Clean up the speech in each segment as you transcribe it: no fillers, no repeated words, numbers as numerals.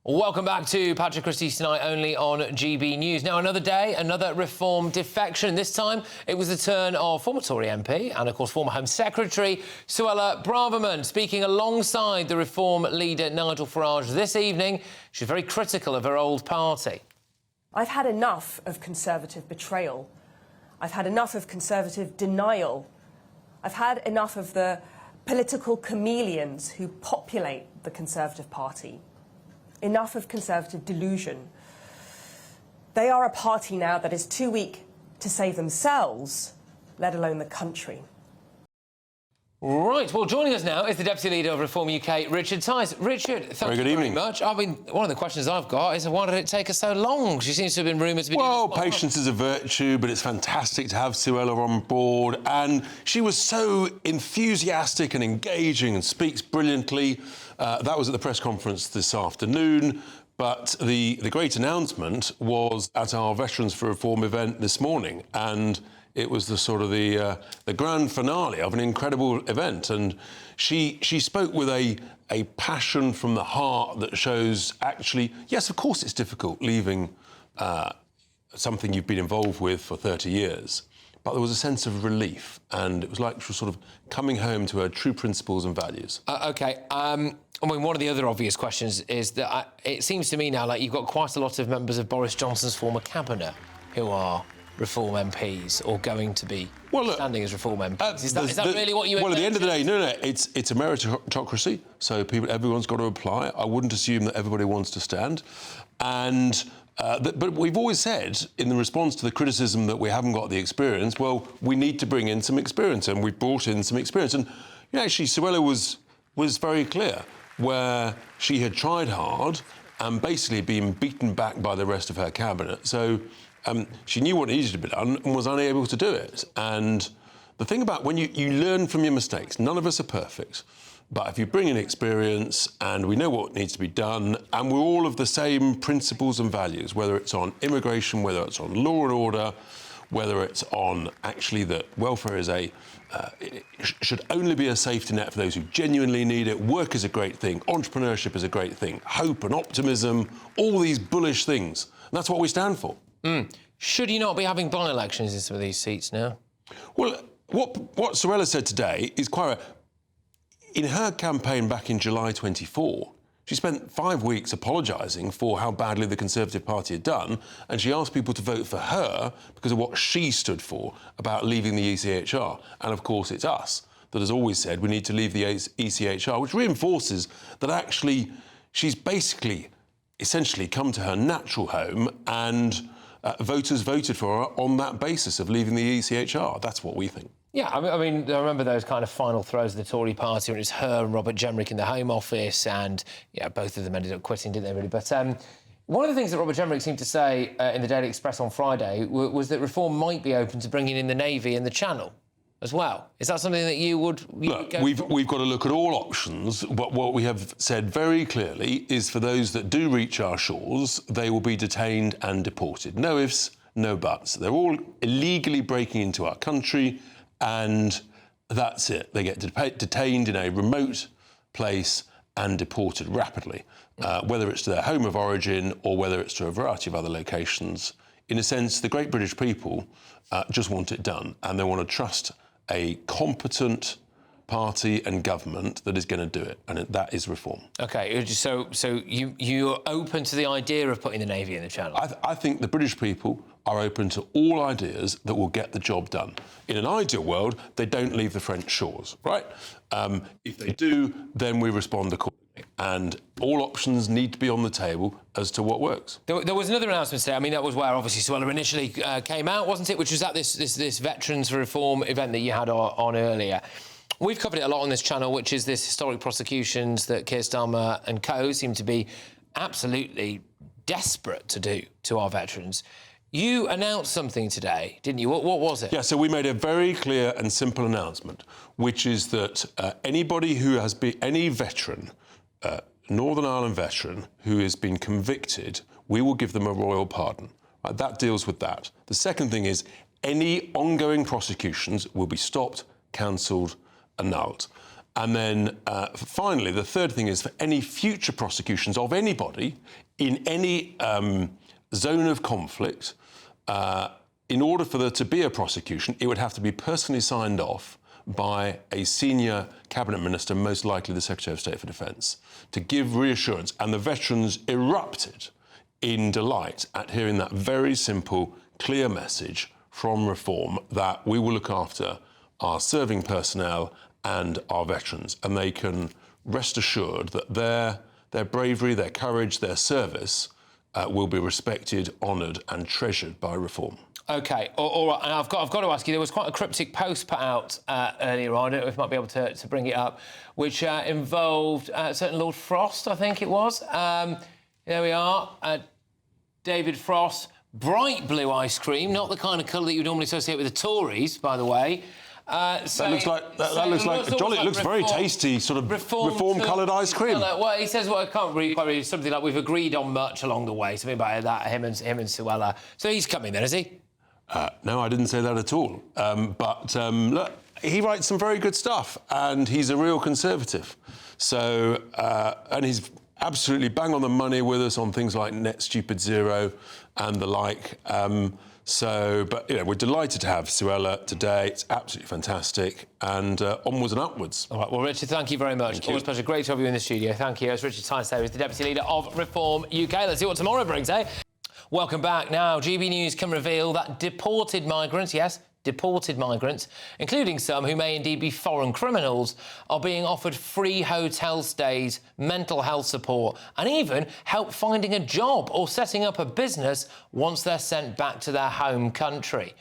Welcome back to Patrick Christie's Tonight, only on GB News. Now, another day, another reform defection. This time, it was the turn of former Tory MP and, of course, former Home Secretary Suella Braverman, speaking alongside the reform leader Nigel Farage this evening. She's very critical of her old party. I've had enough of Conservative betrayal. I've had enough of Conservative denial. I've had enough of the political chameleons who populate the Conservative Party. Enough of Conservative delusion. They are a party now that is too weak to save themselves, let alone the country. Right, well, joining us now is the Deputy Leader of Reform UK, Richard Tice. Richard, thank you very much. I mean, one of the questions I've got is why did it take her so long? She seems to have been rumoured to be... Well, patience is a virtue, but it's fantastic to have Suella on board, and she was so enthusiastic and engaging and speaks brilliantly. That was at the press conference this afternoon, but the great announcement was at our Veterans for Reform event this morning, and it was the sort of the grand finale of an incredible event. And she spoke with a passion from the heart that shows actually, yes, of course it's difficult leaving something you've been involved with for 30 years, but there was a sense of relief, and it was like she was sort of coming home to her true principles and values. OK. I mean, one of the other obvious questions is that it seems to me now like you've got quite a lot of members of Boris Johnson's former cabinet who are Reform MPs or going to be standing as Reform MPs. Is that really what you... Well, at the end of the day, no, it's a meritocracy, so everyone's got to apply. I wouldn't assume that everybody wants to stand. And... but we've always said, in the response to the criticism that we haven't got the experience, well, we need to bring in some experience, and we've brought in some experience. And, you know, actually, Suella was very clear, where she had tried hard and basically been beaten back by the rest of her cabinet. So she knew what needed to be done and was unable to do it. And the thing about when you learn from your mistakes, none of us are perfect. But if you bring in experience and we know what needs to be done, and we're all of the same principles and values, whether it's on immigration, whether it's on law and order, whether it's on actually that welfare is should only be a safety net for those who genuinely need it, work is a great thing, entrepreneurship is a great thing, hope and optimism, all these bullish things. And that's what we stand for. Should you not be having by-elections in some of these seats now? Well, what Suella said today is quite in her campaign back in July 24, she spent 5 weeks apologising for how badly the Conservative Party had done, and she asked people to vote for her because of what she stood for about leaving the ECHR. And, of course, it's us that has always said we need to leave the ECHR, which reinforces that actually she's basically, essentially come to her natural home, and voters voted for her on that basis of leaving the ECHR. That's what we think. Yeah, I mean, I remember those kind of final throws of the Tory party when it was her and Robert Jenrick in the Home Office, and, yeah, both of them ended up quitting, didn't they, really? But one of the things that Robert Jenrick seemed to say in the Daily Express on Friday was that reform might be open to bringing in the Navy and the Channel as well. Is that something that you would Look, we've got to look at all options. What we have said very clearly is for those that do reach our shores, they will be detained and deported. No ifs, no buts. They're all illegally breaking into our country, and that's it. They get detained in a remote place and deported rapidly, whether it's to their home of origin or whether it's to a variety of other locations. In a sense, the great British people just want it done, and they want to trust a competent party and government that is going to do it, and that is reform. OK, so you're open to the idea of putting the Navy in the Channel? I think the British people are open to all ideas that will get the job done. In an ideal world, they don't leave the French shores, right? If they do, then we respond accordingly. And all options need to be on the table as to what works. There was another announcement today. I mean, that was where obviously Suella initially came out, wasn't it? Which was at this Veterans for Reform event that you had on earlier. We've covered it a lot on this channel, which is this historic prosecutions that Keir Starmer and co seem to be absolutely desperate to do to our veterans. You announced something today, didn't you? What was it? Yeah, so we made a very clear and simple announcement, which is that anybody who has been, any veteran, Northern Ireland veteran, who has been convicted, we will give them a royal pardon. That deals with that. The second thing is any ongoing prosecutions will be stopped, cancelled, annulled. And then finally, the third thing is for any future prosecutions of anybody in any zone of conflict, in order for there to be a prosecution, it would have to be personally signed off by a senior cabinet minister, most likely the Secretary of State for Defence, to give reassurance. And the veterans erupted in delight at hearing that very simple, clear message from Reform that we will look after our serving personnel and our veterans, and they can rest assured that their bravery, their courage, their service will be respected, honoured and treasured by Reform. OK, all right, and I've got to ask you, there was quite a cryptic post put out earlier on, I don't know if you might be able to bring it up, which involved certain Lord Frost, I think it was. There we are, David Frost, bright blue ice cream, not the kind of colour that you would normally associate with the Tories, by the way. That looks like jolly. It looks very tasty, sort of reform-coloured ice cream. Well, he says, well, I can't really quite read something like we've agreed on much along the way, something about that, him and Suella. So he's coming then, is he? No, I didn't say that at all. Look, he writes some very good stuff, and he's a real Conservative. So, and he's absolutely bang on the money with us on things like net stupid zero and the like. But you know, we're delighted to have Suella today. It's absolutely fantastic, and onwards and upwards. All right, well, Richard, thank you very much. Always a pleasure. Great to have you in the studio. Thank you. It's Richard Tice there, who's the Deputy Leader of Reform UK. Let's see what tomorrow brings, eh? Welcome back. Now, GB News can reveal that deported migrants, yes, deported migrants, including some who may indeed be foreign criminals, are being offered free hotel stays, mental health support, and even help finding a job or setting up a business once they're sent back to their home country.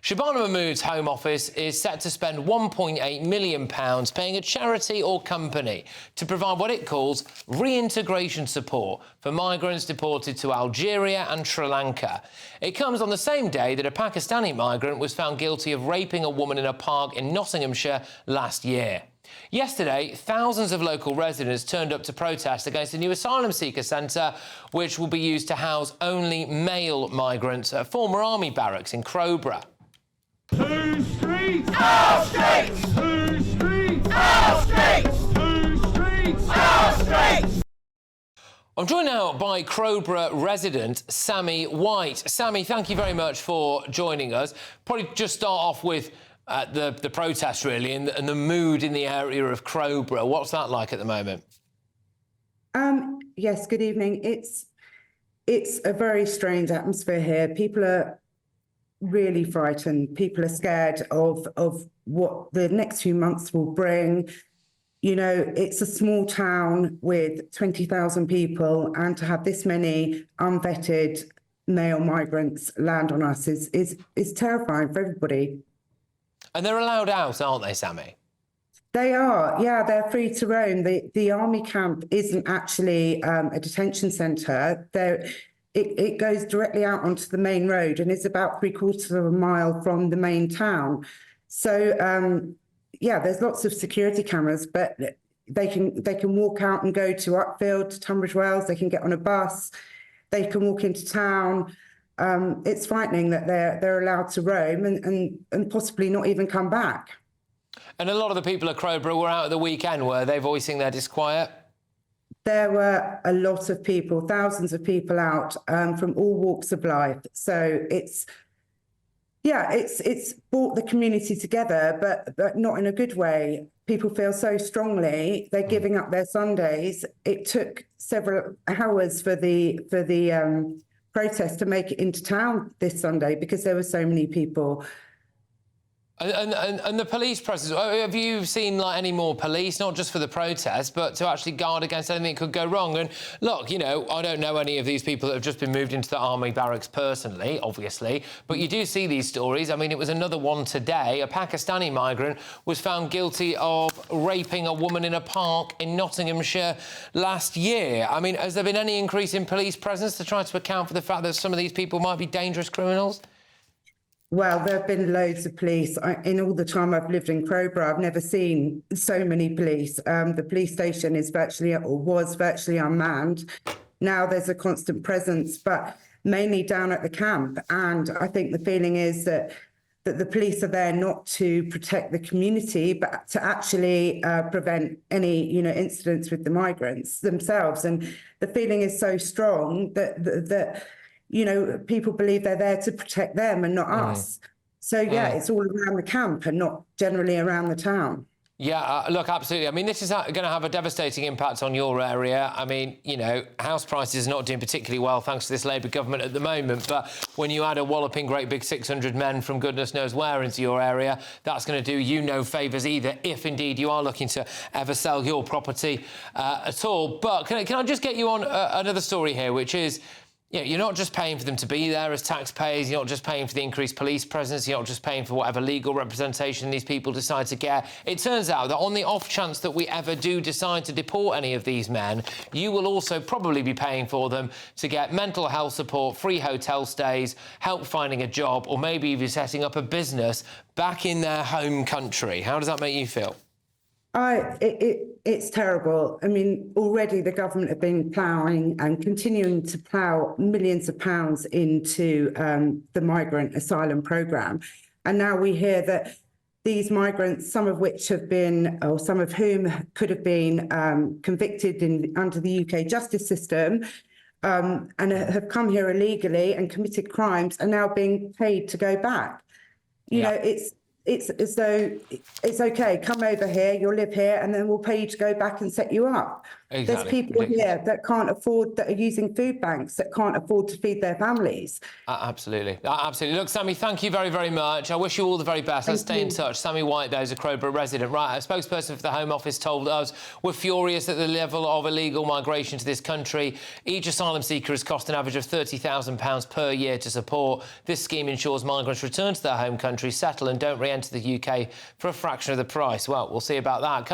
Shabana Mahmood's Home Office is set to spend £1.8 million paying a charity or company to provide what it calls reintegration support for migrants deported to Algeria and Sri Lanka. It comes on the same day that a Pakistani migrant was found guilty of raping a woman in a park in Nottinghamshire last year. Yesterday, thousands of local residents turned up to protest against a new asylum seeker centre, which will be used to house only male migrants at a former army barracks in Crowborough. Two streets! Our streets! Two streets! Our streets! Two streets! Our streets! I'm joined now by Crowborough resident Sammy White. Sammy, thank you very much for joining us. Probably just start off with the protest, really, and the mood in the area of Crowborough. What's that like at the moment? Yes, good evening. It's a very strange atmosphere here. People are really frightened. People are scared of what the next few months will bring. You know, it's a small town with 20,000 people, and to have this many unvetted male migrants land on us is terrifying for everybody. And they're allowed out, aren't they, Sammy? They are, yeah, they're free to roam. The army camp isn't actually a detention centre. It goes directly out onto the main road and is about 3/4 of a mile from the main town. So, yeah, there's lots of security cameras, but they can walk out and go to Uckfield, to Tunbridge Wells. They can get on a bus. They can walk into town. It's frightening that they're allowed to roam and possibly not even come back. And a lot of the people at Crowborough were out at the weekend, were they, voicing their disquiet? There were a lot of people, thousands of people out from all walks of life. So it's brought the community together, but not in a good way. People feel so strongly they're giving up their Sundays. It took several hours for the protest to make it into town this Sunday because there were so many people. And the police presence, have you seen like any more police, not just for the protest, but to actually guard against anything that could go wrong? And look, you know, I don't know any of these people that have just been moved into the army barracks personally, obviously, but you do see these stories. I mean, it was another one today. A Pakistani migrant was found guilty of raping a woman in a park in Nottinghamshire last year. I mean, has there been any increase in police presence to try to account for the fact that some of these people might be dangerous criminals? Well, there have been loads of police. In all the time I've lived in Crowborough, I've never seen so many police. The police station is was virtually unmanned. Now there's a constant presence, but mainly down at the camp. And I think the feeling is that that the police are there not to protect the community, but to actually prevent any, incidents with the migrants themselves. And the feeling is so strong that people believe they're there to protect them and not us. So, it's all around the camp and not generally around the town. Yeah, look, absolutely. I mean, this is going to have a devastating impact on your area. I mean, house prices are not doing particularly well thanks to this Labour government at the moment. But when you add a walloping great big 600 men from goodness knows where into your area, that's going to do you no favours either, if indeed you are looking to ever sell your property at all. But can I just get you on another story here, which is, you're not just paying for them to be there as taxpayers, you're not just paying for the increased police presence, you're not just paying for whatever legal representation these people decide to get. It turns out that on the off chance that we ever do decide to deport any of these men, you will also probably be paying for them to get mental health support, free hotel stays, help finding a job, or maybe even setting up a business back in their home country. How does that make you feel? It's terrible. I mean, already the government have been ploughing and continuing to plough millions of pounds into the migrant asylum programme. And now we hear that these migrants, some of which have been, or some of whom could have been convicted under the UK justice system and have come here illegally and committed crimes, are now being paid to go back. You know, it's as though it's OK, come over here, you'll live here, and then we'll pay you to go back and set you up. Exactly. There's people here that can't afford, that are using food banks, that can't afford to feed their families. Absolutely. Absolutely. Look, Sammy, thank you very, very much. I wish you all the very best. Let's stay in touch. Sammy White, there, is a Crowborough resident. Right, a spokesperson for the Home Office told us, we're furious at the level of illegal migration to this country. Each asylum seeker has cost an average of £30,000 per year to support. This scheme ensures migrants return to their home country, settle and don't re-enter the UK for a fraction of the price. Well, we'll see about that.